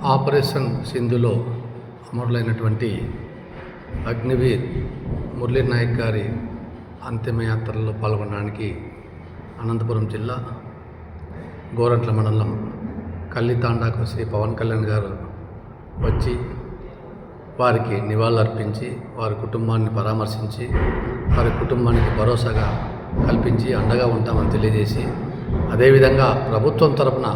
Operation సింధులో అమరులైనటువంటి Agniveer Murali Naik గారి అంతిమయాత్రలో పాల్గొనడానికి అనంతపురం జిల్లా గోరంట్ల మండలం కల్లితాండాకు శ్రీ పవన్ కళ్యాణ్ గారు వచ్చి వారికి నివాళులర్పించి వారి కుటుంబాన్ని పరామర్శించి వారి కుటుంబానికి భరోసాగా కల్పించి అండగా ఉంటామని తెలియజేసి, అదేవిధంగా ప్రభుత్వం తరపున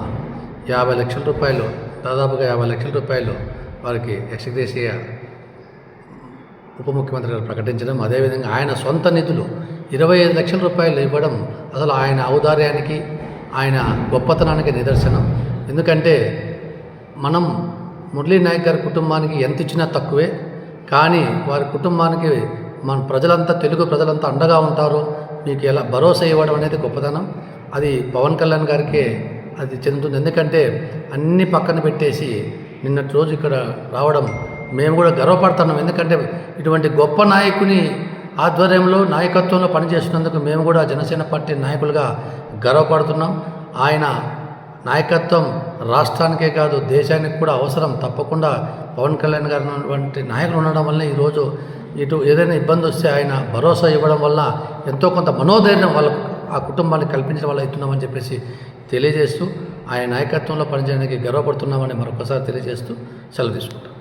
50 లక్షల రూపాయలు, దాదాపుగా 50 లక్షల రూపాయలు వారికి ఎక్స్గ్రేషియ ఉప ముఖ్యమంత్రి గారు ప్రకటించడం, అదేవిధంగా ఆయన సొంత నిధులు 25 లక్షల రూపాయలు ఇవ్వడం అసలు ఆయన ఔదార్యానికి, ఆయన గొప్పతనానికి నిదర్శనం. ఎందుకంటే మనం మురళీ నాయక్ గారి కుటుంబానికి ఎంత ఇచ్చినా తక్కువే, కానీ వారి కుటుంబానికి మన ప్రజలంతా, తెలుగు ప్రజలంతా అండగా ఉంటారు, మీకు ఎలా భరోసా ఇవ్వడం అనేది గొప్పతనం. అది పవన్ కళ్యాణ్ గారికే అది చెందుతుంది. ఎందుకంటే అన్నీ పక్కన పెట్టేసి నిన్నటి రోజు ఇక్కడ రావడం మేము కూడా గర్వపడుతున్నాం. ఎందుకంటే ఇటువంటి గొప్ప నాయకుని ఆధ్వర్యంలో, నాయకత్వంలో పనిచేస్తున్నందుకు మేము కూడా జనసేన పార్టీ నాయకులుగా గర్వపడుతున్నాం. ఆయన నాయకత్వం రాష్ట్రానికే కాదు, దేశానికి కూడా అవసరం. తప్పకుండా పవన్ కళ్యాణ్ గారు వంటి నాయకులు ఉండడం వల్ల ఈరోజు ఇటు ఏదైనా ఇబ్బంది వస్తే ఆయన భరోసా ఇవ్వడం వల్ల ఎంతో కొంత మనోధైర్యం వాళ్ళకు, ఆ కుటుంబానికి కల్పించడం వల్ల ఇస్తున్నామని చెప్పేసి తెలియజేస్తూ, ఆయన నాయకత్వంలో పనిచేయడానికి గర్వపడుతున్నామని మరొకసారి తెలియజేస్తూ సెలవు తీసుకుంటాం.